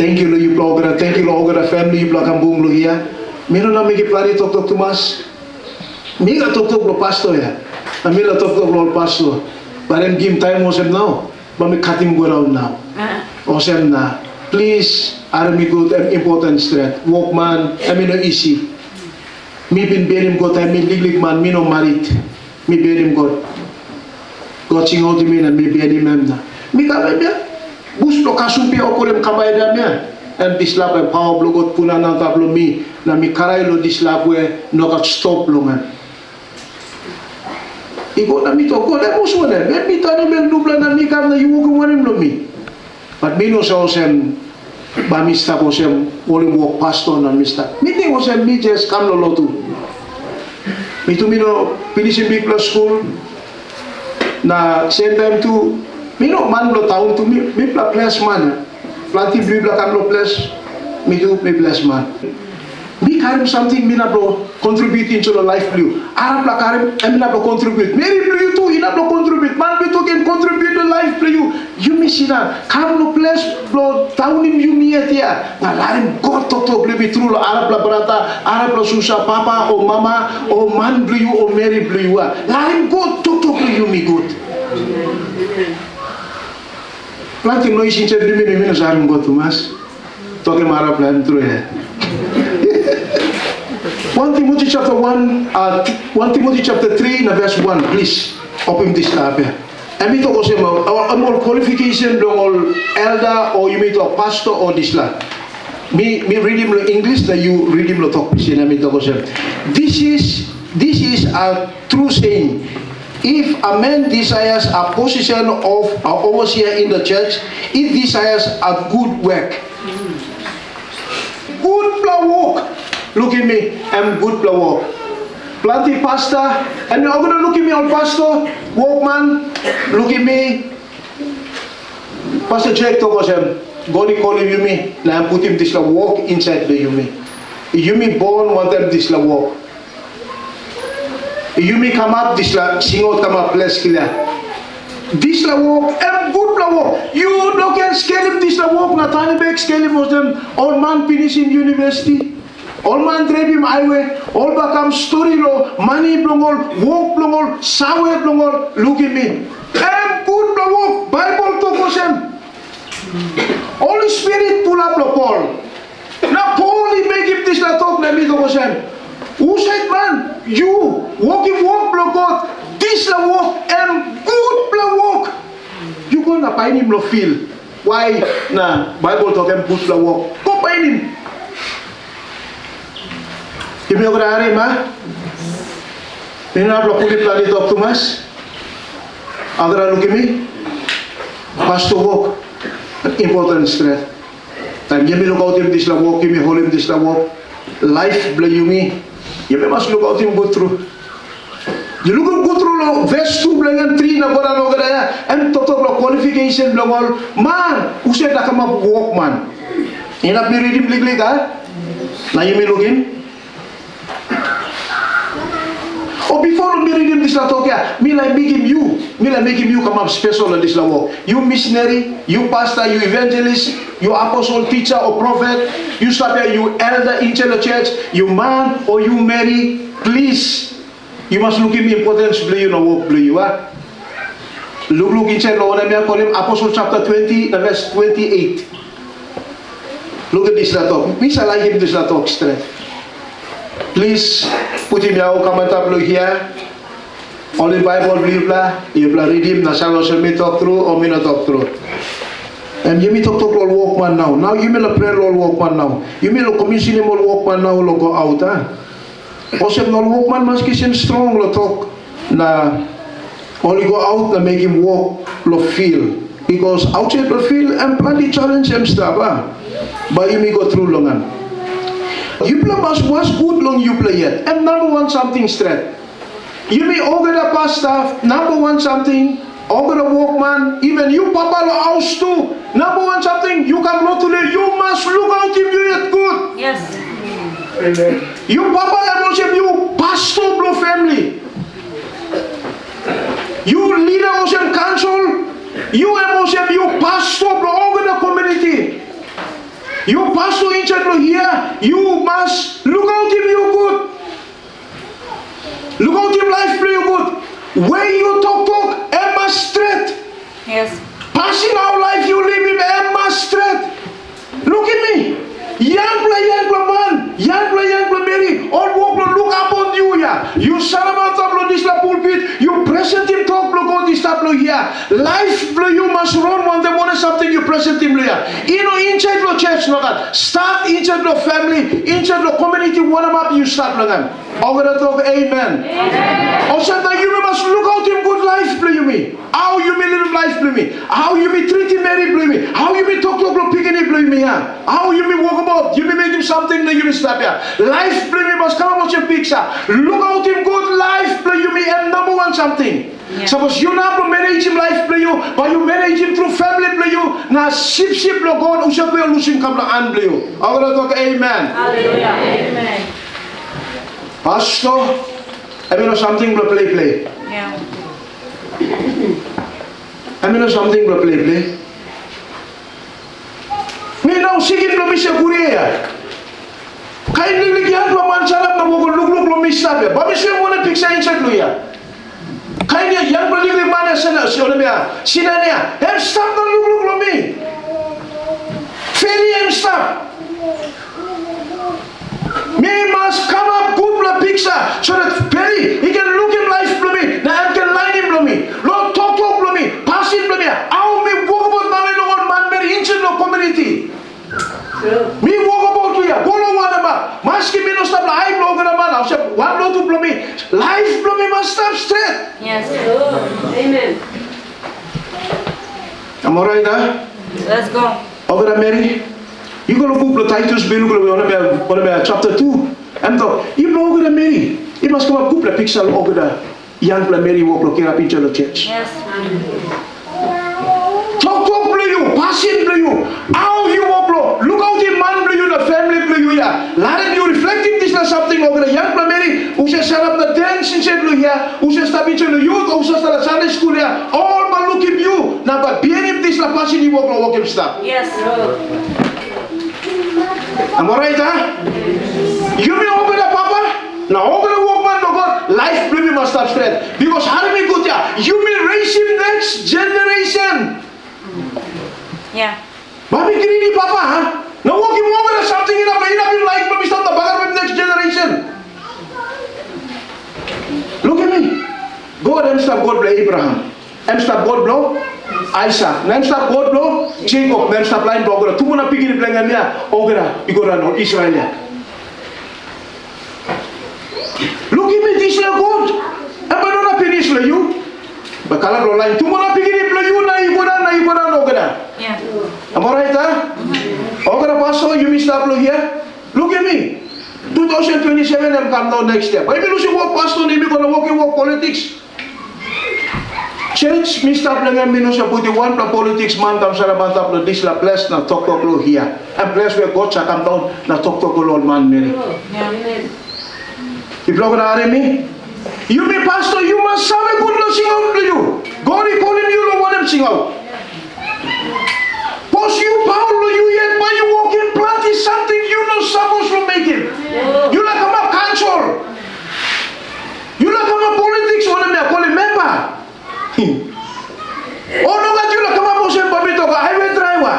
Thank you, Lord, you blogger. Thank you, Lord, family, you blog ang buong luhiya. Meron na may kiplari tok-tok tumas. Mila tok-tok lo pastor ya. Mila tok-tok lo pastor. Parang game time mo sem now. Mami cutting go around now. Osem na. Please, army good and important straight. Walk man, no easy. Mi bin berim God, mi liglig man, mi no marit. Mi berim God. God sing out mi na mi berim na. Mi kabay biya. Gusto kasumpi ako rin kabay namin. And dislap ay power blogot puna ng tablo mi na mi karay lo dislap we no kat stop longan. Iko na mi to ko na muso na. Mi tani men dubla na mi kam na yugo wanim lo mi. But mi no sa osem ba mista ko sem only walk pastor na mista. Mi ting osem mi just kam lo lotu. Mi tu mi no finish in big plus school na same time to Mino man lo taon tu mi pla plus man. Planti bli bla kam lo plus. Mi do mi plus man. Mi karim something mi na bro contribute into the life blue. Arab la karim em na bro contribute. Meri blue tu ina bro contribute. Man bi tu can contribute the life blue. You mi sina kam lo plus bro taon im you mi etia. Na larim god to bli bi true lo Arab la berata, Arab la susah papa o mama o man blue o Mary blue. Larim god to bli you mi good. Planting no isin cedri mi sarum go Thomas. Toke mara plan through here. 1 Timothy chapter 1, 1 Timothy chapter 3, na verse 1, please. Open this tab here. And we talk about all qualification, all elder, or you may talk pastor or this la. Me read him English, that you read him talk. This is a true saying. If a man desires a position of an overseer in the church, it desires a good work. Good work. Look at me, I'm good work. Plenty pastor, and you're gonna look at me on pastor, workman, look at me. Pastor Jack told us, God call you me, now put him this work inside the you me. You me born want them this work. You may come up this la singot come up less killer. This la walk and good la walk. You don't can scale him this la walk na tiny back scale him was them all man finish in university. All man drive him highway, all become story lo, money blongol, walk blongol, sawe blongol, look at me. And good la walk, Bible to him. Holy Spirit pull up lo Paul. Now Paul he make him this la talk na me to him. Who said man, you walking walk blo God, this la walk and good blo walk. You gonna find him lo feel. Why na Bible talk him good blo walk. Go find him. Kimi ko rare ma. Pina blo kulit la dito Thomas. Agra lo kimi. Pastor walk. Important stress. Time yemi lo kaut him this la walk, kimi hold him this la walk. Life blo yumi. You must look out him go through. You look go through verse 2 blank 3 na gora no gora and total qualification blank man who said that come up walk man. You not be reading blig ha? Na you may look in. Or before me reading this la talk ya, me like make him you come up special on this la walk. You missionary, you pastor, you evangelist, you apostle, teacher or prophet, you stop here, you elder in the church, you man or you marry, please, you must look at me importance play you know walk play you are. Look inside Lord, I call him Apostle chapter 20, verse 28. Look at this la talk. Me I like him this la talk straight. Please put him out comment up here. Only Bible believe la, you read him na shallow me talk through or me not talk through. And you may talk all walkman now. Now you may pray all walkman now. You may commission him all walkman now lo go out also all walkman must kiss him strong lo talk na only go out na make him walk lo feel. Because outside lo feel and plenty challenge him stuff but you may go through longan. You play was good long you play yet. And number one something straight. You may order the pastor, number one something, order the workman, even you papa lo house too. Number one something, you come not today, you must look out if you yet good. Yes. Amen. You papa emotion, you pastor bro family. You leader emotion council, you emotion, you pastor bro over the community. You pastor in church here, you must look out him you good. Look out him life play you good. When you talk, Emma straight. Yes. Passing our life you live him Emma straight. Look at me. Young man, young Mary, all walk look upon you here. You salamat up this la pulpit, you present him talk look this tap here. Life you must run one them want something you present him here. You know in church no church no God. Start in church no family, in church no community one up you start no them. Over the talk amen. Also you must look out him good life play you me. How you may live life play me. How you may treat him Mary play me. How you may talk picking it play me here. How you may walk about. You may make him something that you may stop here. Life play me must come out your picture. Look out him good life play you me and number one something. Yeah. Suppose you not manage him life play you, but you manage him through family play you. Now ship lo God usap you losing come la an play you. I will talk amen. Hallelujah. Amen. Pastor, I mean something to play. Yeah. I mean something to play. Me now sigit lo misya kuriya. Kain ligyan lo man sarap na mo look lo misya ba. Ba misya mo na picture in chat lo ya. Kain ya yang paliglig man sana siya na sina niya. Em stop na look lo mi. Ferry em stop. Me must come up good la picture so that Perry he can look him life lo mi. Na em can line him lo mi. Lo talk lo mi. Pass him lo mi. How me walk about na lo man very inch no community. Me walk about to ya. Go lo one about. Maski me no stop la I blow na man. I'll one lo to blow me. Life blow me must stop straight. Yes. Amen. Am I right now? Let's go. Over there, Mary. You go look at Titus bill on chapter 2. And so, you blow over there, Mary. You must come up with a picture over there. Young Mary walk look at picture of church. Yes. Talk play you, passion play you. How you walk look out in man play you, the family play you here. Let you reflecting this na something over the young Mary who should set up the dance in church here, who should stop into the youth, who should start a Sunday school here. All but look at you. Now but being him this la passion you walk him stop. Yes. Am I right, huh? You may open the papa. Now open the walkman no God. Life play must stop straight. Because how do we go there? You may raise him next generation. Yeah. Mami greedy papa, huh? Now walk him over to something in a like but we start the bagar with next generation. Look at me. God and stop God blow Abraham. And stop God blow Isaac. And stop God blow Jacob. And stop line blow. Two more piggy playing here. Ogre, you go run Israel. Look at me, this is good. And I don't finish you. But kalau line two more piggy play you na you go run Ogre. Yeah. Am I right, huh? Ogre pastor, you missed up here. Look at me. 2027 I'm come down next year. But if you lose your work pastor, maybe gonna walk in work politics. Church missed up lang minus sa puti one pa politics man kam sa rabat up no this la bless na talk lo here. And bless where God sa come down na talk Lord man Mary. Yeah. If you gonna me, you be pastor, you must have a good no sing out to you. God is calling you no want them sing out. Post you Paulo you yet but you walk in plant is something you not supposed to make it. You like come up control. You like come up politics one me call it member. Oh no God you like come up say babito ka highway driver.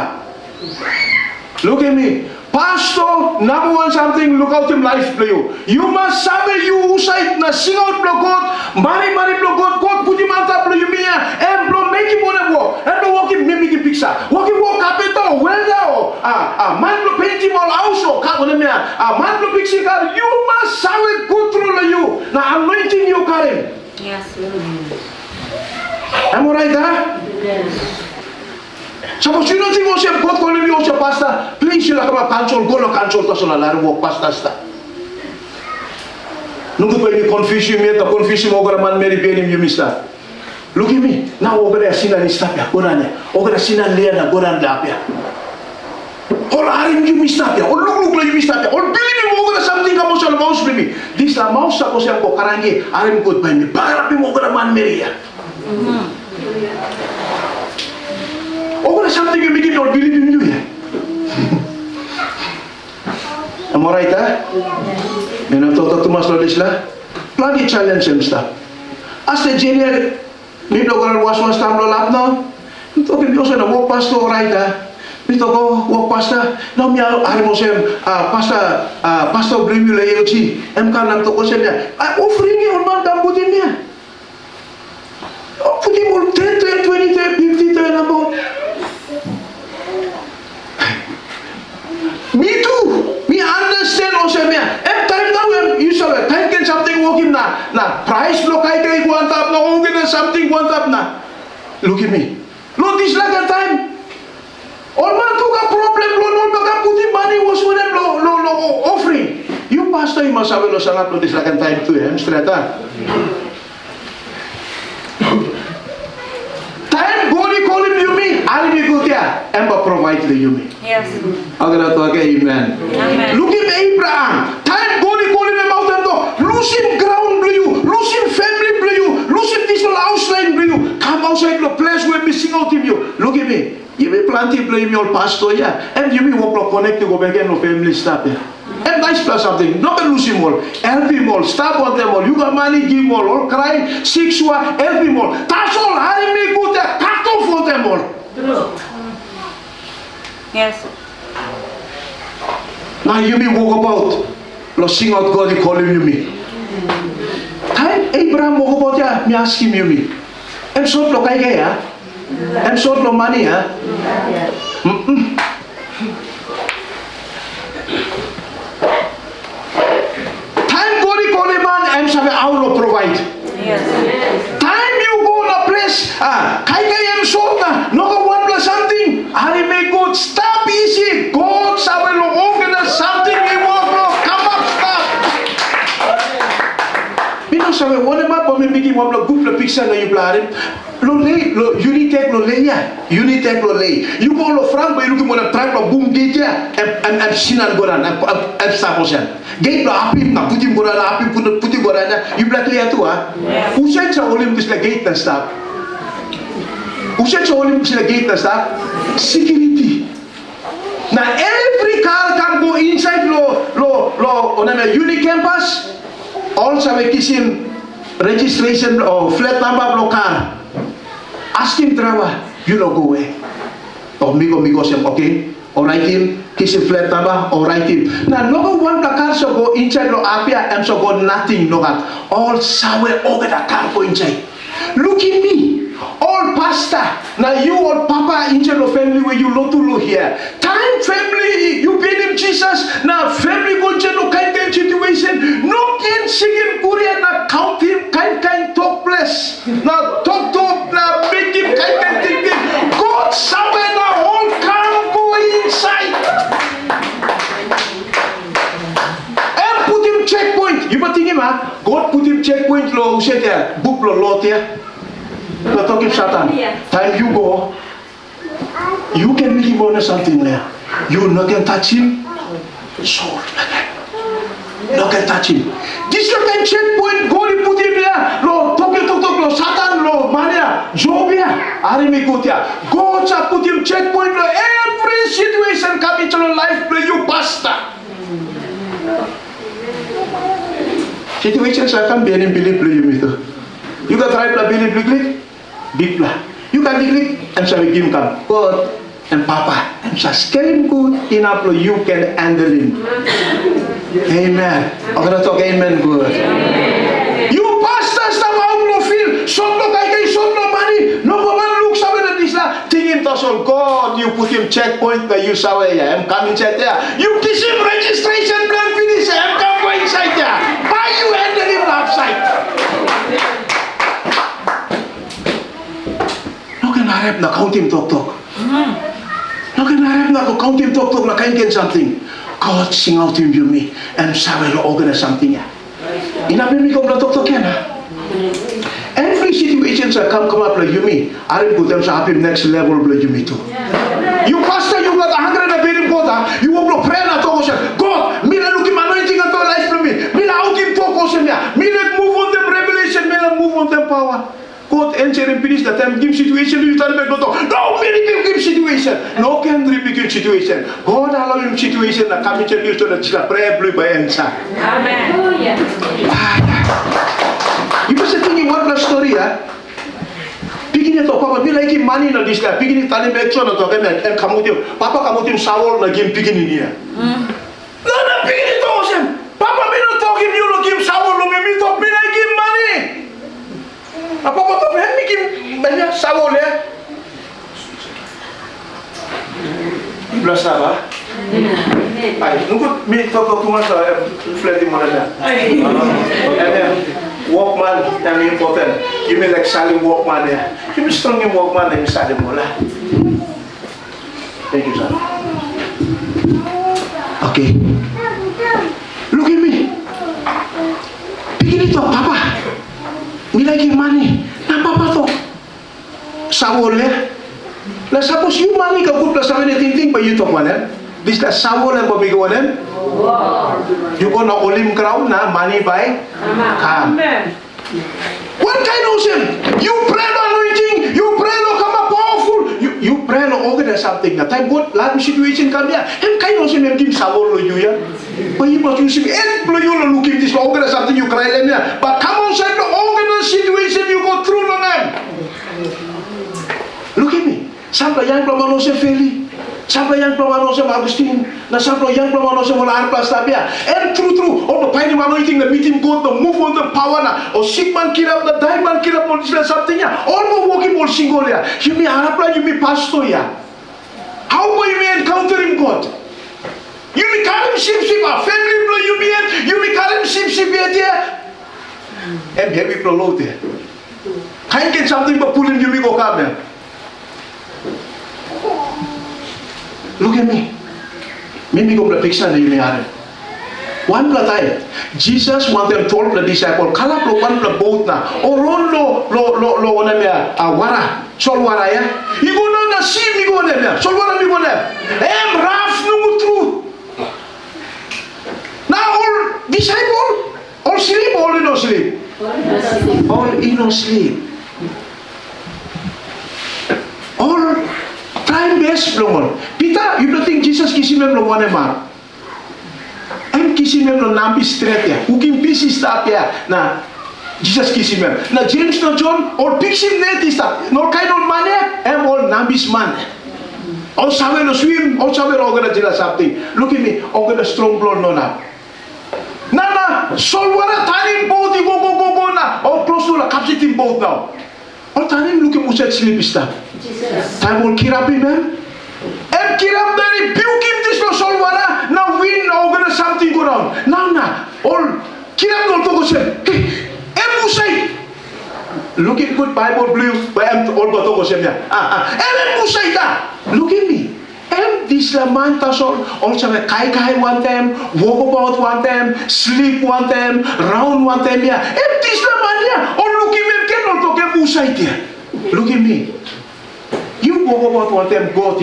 Look at me. Pastor, number one something, look out him life play you. You must sabe you usait na sing out blow God, mari blow God, God put him out up blow you mia, and blow make him wanna walk, and blow walk him mimic picture, walk him walk carpenter, welder, man blow paint him all house or car on mia, man blow pixie car, you must sabe good through you, now anointing you carry. Yes. Am I right, huh? Yes. Suppose you don't think you God calling you your pastor, please you like a cancel, go no cancel to sola la walk pastor. Nungu pa you confuse you me, the confusion over man Mary Benim you mister. Look at me, now over there sina ni stapia, go down there, over there sina lea na go down lapia. All arim you mistapia, all look like you mistapia, all believe me over there something comes on the mouse with me. This la mouse suppose I'm go karangi, arim good by me, bagarapi over the man Mary. Over something you make it not believe in you. I'm alright, huh? You know, Toto Tumas Lodisla. Plenty challenge him stuff. As the junior, need to go was one time lap now. You talking also the walk pastor, right? Need to go walk pastor. Now me I must pastor bring you the LG. I'm coming to go say I offering you on man can put in here. Put him on 10, 20, 50, about. Me too. Me understand also me. Every time now you saw time can something working na price lo kay kay one tap na okay na something one tap na. Look at me. Lo this like a time. All man took a problem lo baga putting money was with them lo offering. You pastor you must have lo sangat lo this like a time too. I'm straight Time God call him you me. I'll be good there. And provide the you me. Yes. Agar to amen. Amen. Look at Abraham. Time God call him about them to lose him ground for you, lose him family for you, lose him this whole outline for you. Come outside the place where missing out in you. Look at me. You be plenty play me all pastor yeah, and you be walk connect to go back and no family stuff yeah. And nice plus something. Not to lose him all. Help him all. Stop on them all. You got money, give him all crying, sick, help him all. That's all. I make good there. Cut off for them all. Yes. Now you me walk about. Lo sing out God, he call him you me. Time Abraham walk about ya, me ask him you me. Em sort lo kay ya. Em sort lo money ha. Time God he call him man, em sabi how lo provide. Yes. Time you go na place, kay em sort na, no one plus something. I make good. Stop easy. God sabi lo organize something he want lo come up stop. Bino sabi one ma po me bigi mo lo Gutpela picture na you blarin. Lo lay lo unitech lo lay ya. Unitech lo lay. You go lo frank ba you mo na track lo boom gate ya. Em sinan goran em saposan. Gate lo apim na putim goran apim putim goran na. You black lay tu ha. Usay sa Olympus la gate na stop. Usay sa Olympus la gate na stop. Security. Now every car can go inside on a unique campus. Also we kisim registration or flat number of car. Ask him driver, you don't go away. Or migo sem okay. Or write him, kisim flat number or write him. Now no one the car so go inside lo apia and so go nothing no car. All somewhere over the car go inside. Look at me. All pastor, now you all papa in your family where you lot to look here. Time family, you paid him Jesus. Now family go to no kind situation. No can sing in Korea. Now count him kind talk place. Now talk now make him kind thinking. God somewhere now all can go inside. And put him checkpoint. You but think him God put him checkpoint lo said there book lo lot here. Not talking Satan. Time you go, you can make him on something there. You not can touch him. Sword. Not can touch him. This can checkpoint. Go and put him there. Lo talk lo Satan lo mania. Jobia. Arimi gotia. Go to put him checkpoint lo every situation come into your life play you pastor. Situations are come being believe play you meter. You got right to believe big plan. You can click and say give him come. God and Papa and say scale him good enough so you can handle him. Amen. I'm gonna talk amen good. You pastors now out no feel. Some no kay some no money. No man looks away at this la. Think him to so God you put him checkpoint that you saw ya. I'm coming inside there. You kiss him registration blank finish. I'm come inside there. Why you handle him outside? Harap na count him talk. No can harap na count him talk na kain something. God sing out him you me and sabi lo organize something ya. Inabi mi ko talk yan ha. Every situation sa come up like you me. Arin ko them sa happy next level like you me too. You pastor you got 100 na very important. You will pray na to siya. God, me na looking anointing on to life from me. Me na out him talk siya niya. Me na move on them revelation. Me na move on them power. God enter and finish that time give situation you tell me no me rebuke give situation no can rebuke him situation. God allow him situation na kami tell you so that sila prayer blue by answer. Amen. You must think one plus story, Pigini to papa bila iki money na disla pigini tani becho na to keme em kamutim papa kamutim sawol na gim pigini niya. Na pigini to osem papa mina to gim you no gim sawol no mi to mina gim money. Apa ko to hem mi gim banya sawol ya. Blasa ba? Ay, nungkut mi to tunga sa fleti mo na. Walkman yang important. You mean like selling Walkman ya? You mean strong in Walkman yang selling mola. Thank you, sir. Okay. Look at me. Begin itu papa. Nilai gimana? Nah papa to. Sawol ya. Nah suppose you money ka good plus anything but you talk mana? This la sawol yang pemikiran. You gonna olim crown na money by come. What kind of sin? You pray no anointing, you pray no come up powerful, you pray no organize something. Na time good life situation come here. Hem kind of sin give sawol lo you ya. But you must use it. Blow you no looking this organize something you cry them ya. But come on, say the organize situation you go through no them. Look at me. Sampai yang belum manusia feli. Sampai yang belum manusia Agustin, na sampai yang belum manusia mula arpas tapi ya, and true, all the pain anointing, the meeting God, the move on the power na, or sick man kirap, the die man kirap, all this something ya, all the walking all single ya, you may haraplah, you may pastor ya. How will you may encountering God? You may call him ship, a family blow you may call him ship ya. And here we prologue there. Can't get something but pulling you may go come ya. Look at me. Maybe go to picture you may have. One time, Jesus wanted 12 the disciple. Kala pro one pro boat na. Oron lo ona me wara. Sol wara ya. You go na see me go na. Sol wara me go na. Raf no true. Now all disciple all sleep all no sleep. All in sleep. All time best belum. Peter, you don't think Jesus kisi mem lo one mar? Em kisi mem lo nampi straight ya. Ukim pisi start ya. Na Jesus kisi mem. Na James no John all pixim net is start. No kind of money. Em all nambis man. All sabe lo swim. All sabe lo gonna jelas something. Look at me. All gonna strong blood no na. Na solwara tanim boat go na. All close to la capsitim boat now. All tanim look at muset sleep start. Time will kirap him, and kirap dari piukim this no solwara. Now win organize something go down. Now all kirap no to go say. Musay. Look at good Bible blue. By all go to go say ya. Musay ta. Look at me. This la man tasol. Also kai one time, walk about one time, sleep one time, round one time ya. This la man ya. All look at me. Can not to get musay dia. Look at me. You go about one time, go,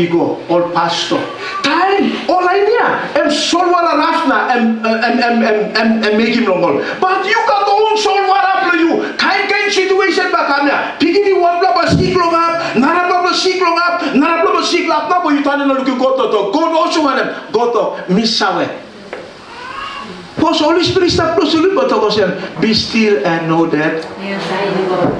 all pastor. Time, all idea. And solwara rafna, and make him normal. But you got all solwara for you. Kind situation back on there. Picking one block of stick long up, nara block of stick long up, nara block of stick up. Now, you turn and look at God to God also want them. God to miss Sawe. Because Holy Spirit start close to you, but be still and know that. Yes, I know.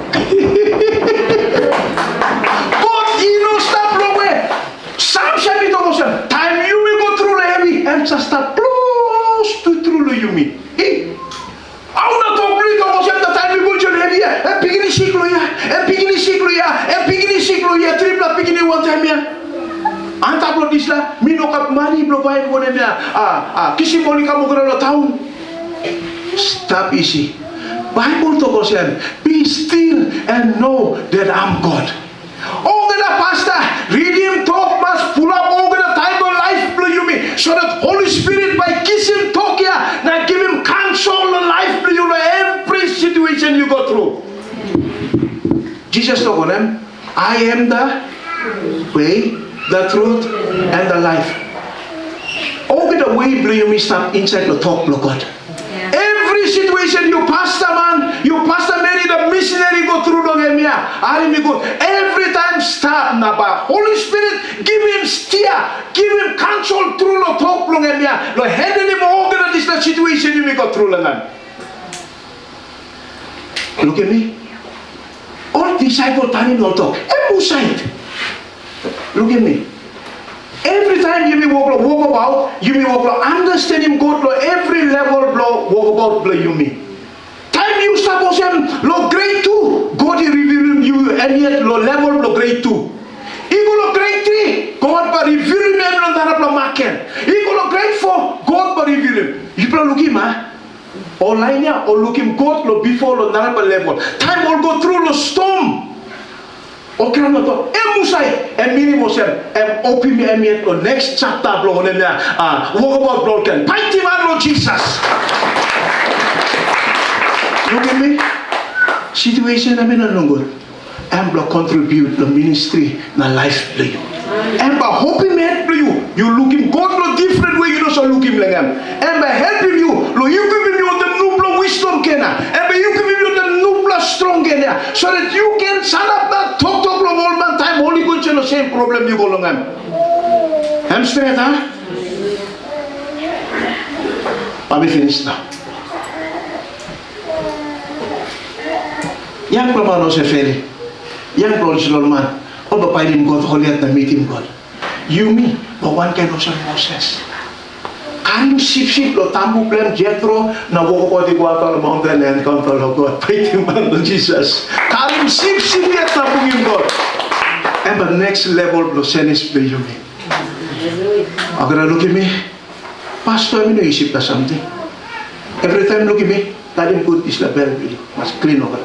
Time you may go through the heavy and just start close to through you me. How not complete the time you go to the heavy and picking siklo ya, triple picking one time ya. Anta blo disla, mino kap mani blo baik one ya. Kisi moli kamu kena tahun. Stop easy. Bible to go be still and know that I'm God. Oh, pastor, read him talk must pull up over the time of life blow you me. So that Holy Spirit by kissing talk here, now give him counsel and life blow you every situation you go through. Jesus told them, I am the way, the truth, and the life. Over the way blow you me stop inside the talk blow God. Every situation you pastor man, you pastor Mary, the missionary go through the emia. Ari mi good. Every time start na ba. Holy Spirit, give him steer, give him control through lo talk long emia. Lo handle him over this situation you got through langan. Look at me. All disciple tani no talk. Emusait. Look at me. Every time you may walk about, you may walk understand him God lo every level lo walk about lo you me. Time you suppose him lo grade 2, God reveal you and yet lo level lo grade 2. Iko lo grade 3, God pa reveal him lo darap lo maken. Iko lo grade 4, God pa reveal him. You pa look him online ya, or look him God lo before lo darap level. Time all go through lo storm. Okay, no to. Emusai, minimum open me lo next chapter blo ne walk about broken. Mighty man Lord Jesus. Look at me. Situation I mean no good. I'm blo contribute the ministry na life blo you. I'm hoping me blo you. You looking God lo different way you know so looking like am. I'm helping you. Lo you give me the new blo wisdom kena. I'm you give me the new blo strong kena. So that you can shut up that talk all man time Holy Ghost the same problem you go along I'm straight I'll be finished now. Yang pramano se feli yang prodigal man all the fighting God holy at the meeting God you me but one kind of Moses karim sip lo tambu plan Jethro na woko di guapa mountain and control God fighting man Jesus karim sip yet tambungin God and the next level lo senis be you me agora look at me pastor I know isip na something every time look at me talim good is la bell must clean over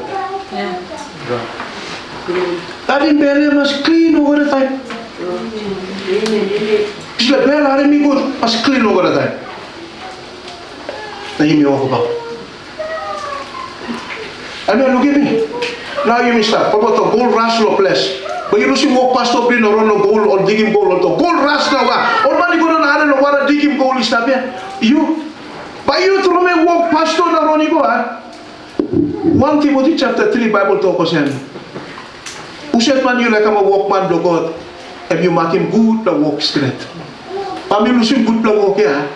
talim bell must clean over the time is la bell are me good must clean over the time na you me walk about I mean look at me now you me start about the gold rush lo place but you see walk past up in around gold or digging gold or gold rush now or man go na are no wara digging gold is tapia you but you throw me walk past on around go 1 Timothy chapter 3 Bible talk us yan uset man you like a walk man do God if you make him good the walk straight pamilu sim good the walk ya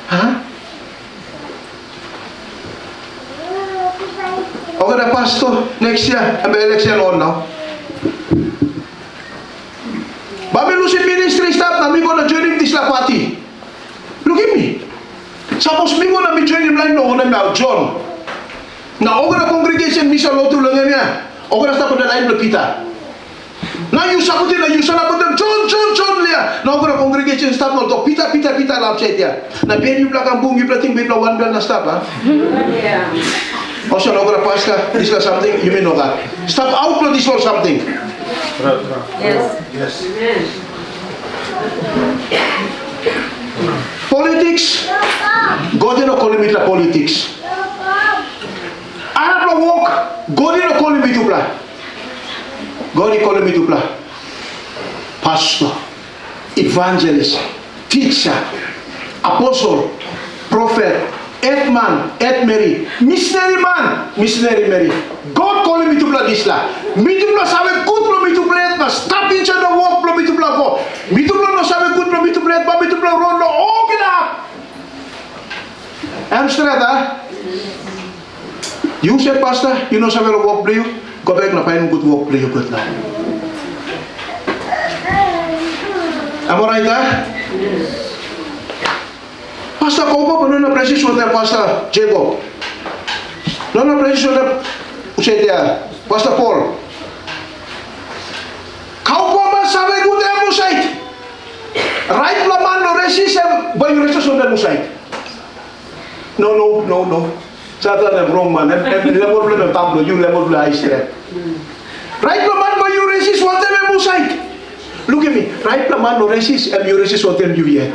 ha okay the pastor next year I'm election on now pamilu sim ministry staff na me gonna join this la party look at me suppose me gonna be joining line no now John now over the congregation misa lotu lang niya over the staff of the line lo Peter now you sabutin na you salabutin John liya now over the congregation staff no to Peter lap chat ya na bien you black ang boom you plating bit one bell na staff ha also over the pastor this is something you may know that stop out for this or something yes politics God didn't call me to politics Arab walk God didn't call me to play God call me to play pastor evangelist teacher apostle prophet Edman, Mary, missionary man, missionary Mary. God calling me to play this la. Me to play sabe good pro me to play but stop in the walk pro me to play go. Me to play no sabe good pro me to play but me to play run no open up. I'm straight You said pastor, you know sabe walk play you. Go back na find good walk play you good now. Am I right Pastor kau apa na presis hotel Pastor Jacob. Na presis hotel usia Pastor Paul. Kau apa sabe gute musait. Right laman no resis bayu resis hotel musait. No. Sata na wrong man. Level problem tablo you level bla istre. Right laman bayu resis hotel musait. Look at me. Right laman no resis you resis hotel you yet.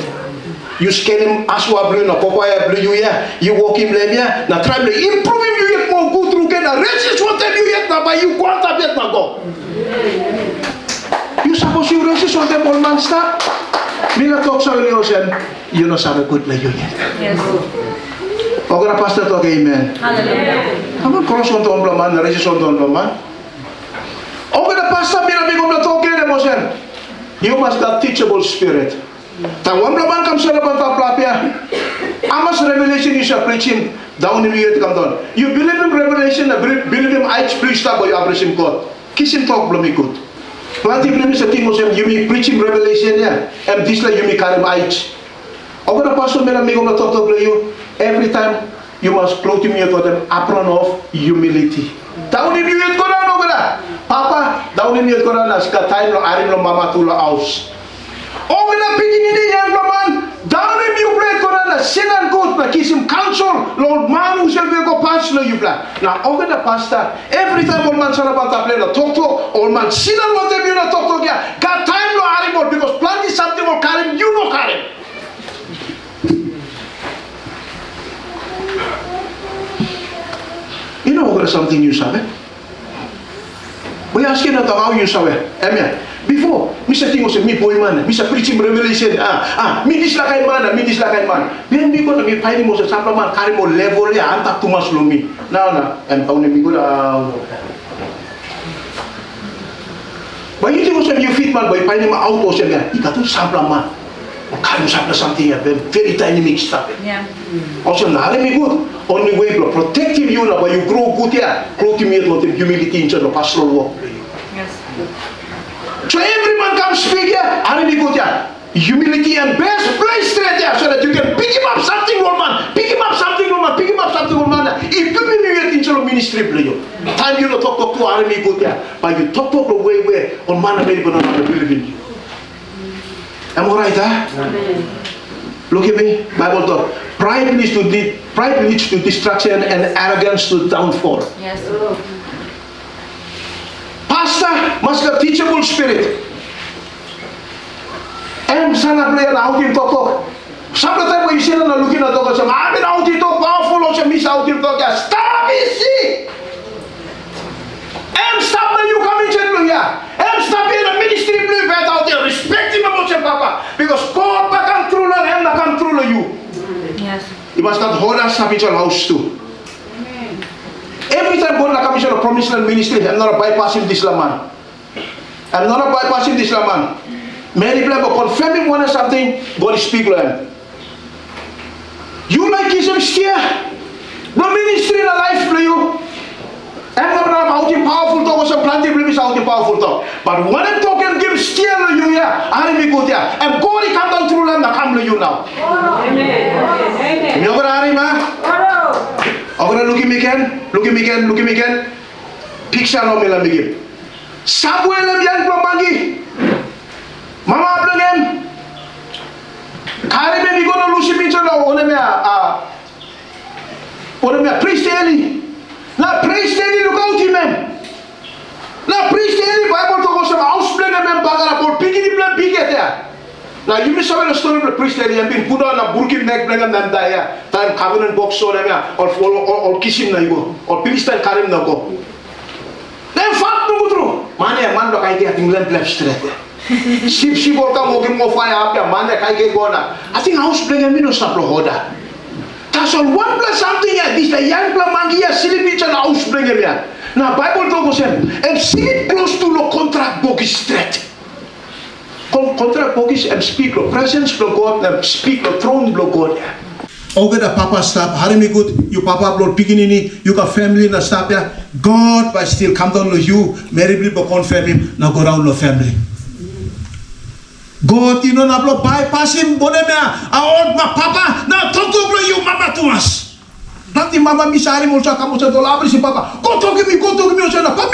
You scale him aswa blue na popaya blue you ya you walk him lebia na try to improve him you yet more good through can resist what you yet na by you kwanta yet na go you suppose you resist what them all man stop mila talk sa ocean you know sabe good na you yet yes okay pastor to amen hallelujah come cross on to man resist on to man pastor mina bigom na toke na mo sen. You must have teachable spirit. Tawam laban kam sa laban taplapia. Amas revelation is a preaching down in the come down. You believe in revelation, believe in I preach that boy abraham God. Kisim talk blami good. Planti believe sa thing mo sen you me preaching revelation ya. And this like you me karim I. Over the pastor mina bigom na talk to you every time you must clothe me to them apron of humility. Down in you ko na no gala. Papa, down in you ko na ska time lo arim lo mama tula house. Over the beginning yan man, down in you play ko na sinan ko na kisim counsel Lord man who shall be go pass lo you plan. Now over the pastor every time old man sana bata play lo talk to old man sinan what them you na talk to ya. Got time lo arim mo because plan is something will carry you no carry. You know what something you sabe? We asking about how you sabe. Amen. Before, Mr. Tingo said, me boy man, Mr. preaching revelation, me dislakay man, me dislakay man. Then me ko na me paini mo sa sampa man, kari mo level ya, antak tumas lumi. Na, and taon ni ko na. But you think you fit man, boy, paini mo auto siya niya, ikato sampa man. Kari mo sampa something ya, very dynamic stuff. Yeah. Also, na me good. Only way to protective you na, but you grow good ya, grow to me with humility in the pastoral work. Yes. So every man comes speak here, and good here. Humility and best place straight there so that you can pick him up something, old man. Pick him up something, old man. Pick him up something, old man. If you be in the ministry, time you don't talk to army good here, but you talk the way where old man America don't believe in you. Am I right, huh? Look at me, Bible talk. Pride leads to destruction and arrogance to downfall. Yes. Pastor must have teachable spirit. And sana play out in talk. Sometimes when you sit and looking at talk, I've been out in talk powerful or miss out in talk. Stop it, see. And stop when you come in church here. And stop in the ministry blue bed out there. Respect him about your papa. Because God can control and can control you. Yes. You must not hold us up in your house too. Every time God comes to the promised land ministry, I'm not bypassing this man. I'm not bypassing this man. Many people confirming one or something, God speak to him. You like his steer. The ministry in the life for you. I'm not out in powerful talk or some planting beliefs out in powerful talk. But when I'm talking, give steer to you here. I'll be good here. And God he come down through land and come to you now. Amen. You are look at me again. Picture no me la bigim. Samuel la biang pambangi. Mama blengem. Kari me bigo no lusi picture no one me priest eli. La priest eli look out him. La priest eli Bible to go some house blengem bagara por pigini blang biget ya. Now you may saw the story of the priest and been put on a burkim neck blengam nan daya. Time covenant box so or kiss him na you or Philistine karim na go. Then fact no true. Man lo kai get England left straight. Sip or come walking more fire up ya man kai get go na. I think house blengam no stop lo hoda. That's all one plus something ya. This the young plamangi ya silly bitch and house blengam ya. Now Bible talk him and sleep close to lo contract book straight. Contract bogus and speak the presence of God and speak the throne of God. Over the papa stop, harimi good, you papa blood piginini, you got family na stop ya. God by still come down to you, marry people confirm him, now go down to family. God you know na blood bypass him, bonemia, old my papa, now talk to you mama to us. Nanti mama misari mo sa kamu sa dola si papa. Go talk to me sa na. Papa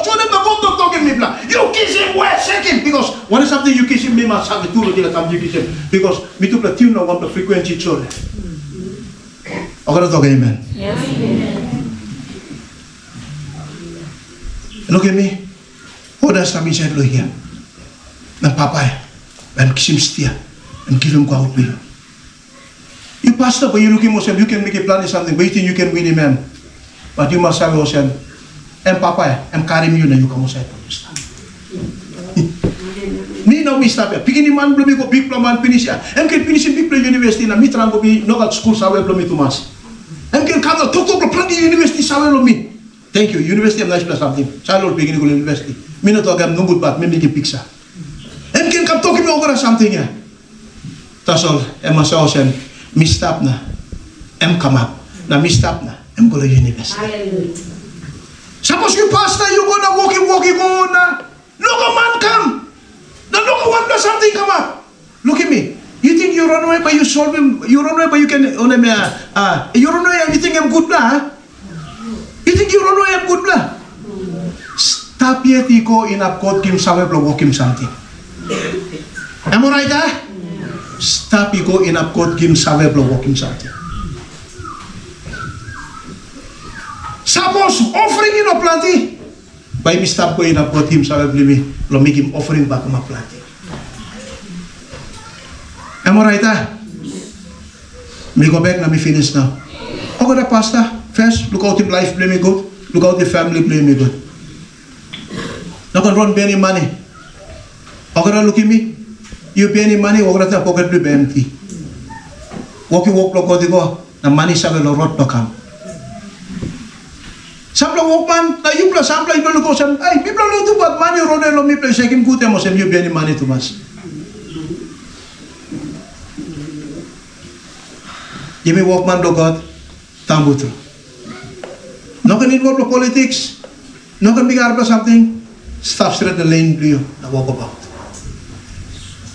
show them the go talk to me bla. You kiss him where second because what is something you kiss him me mas sabi tulo dila tam you kiss him because me to play tune na want the frequency chole. Okay talk amen. Yes. Look at me. What does that mean said lo here? Na papa and kiss him stia and give him go out with you. You pastor, but you looking yourself, you can make a plan of something, but you think you can win a man. But you must have yourself, and papa, I'm carrying you, and you come outside from this time. Me now, we stop here. Picking man, blow me go big plan, finish here. I'm can finish in big plan university, and me trying to be no got school, so I blow me to mass. I'm can come to talk to plan the university, so I blow me. Thank you. University am nice plus something. Childhood beginning ko university. Minuto agam nunggut pat, may miki pizza. Em kin kap toki mo ogora something ya. Tasol, em masaosen, mi stop na. Em come up. Na mi stop na. Em go to university. Suppose you pastor, you gonna walking go na. Look a man come. Now look at one plus something come up. Look at me. You think you run away but you solve him, you run away but you can you run away and you think I'm good blah? Huh? You think you run away I'm good blah? Stop yet iko in a God kim sawe blo walk him something. Am I right? Huh? Stop iko in a God kim sawe blo walk him something. Suppose offering in a planty. By me stop ko in a God kim sawe blo make him offering back ma planty. Am I right? Huh? Me go back na me finish now. Okay, the pastor. First, look out him life play me good. Look out the family play me good. Not gonna run any money. Okay, look at me. You pay any money, okay, the pocket will be empty. Walk look out go. The money sa lo rot to come. Sample walk man. Na you plus sample you look out. Ay, people look to what money run lo me play second good emo sem you pay any money to mas. Give me workman to God, tambuto. No can involve the politics, no can be arba something, stop straight the lane blue, na walk about.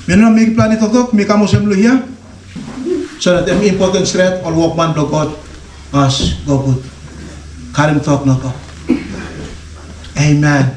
Me no make plan ito talk, me kamo sem here, so that I'm important straight, all workman to God, us, go good. Karim talk no ko. Amen.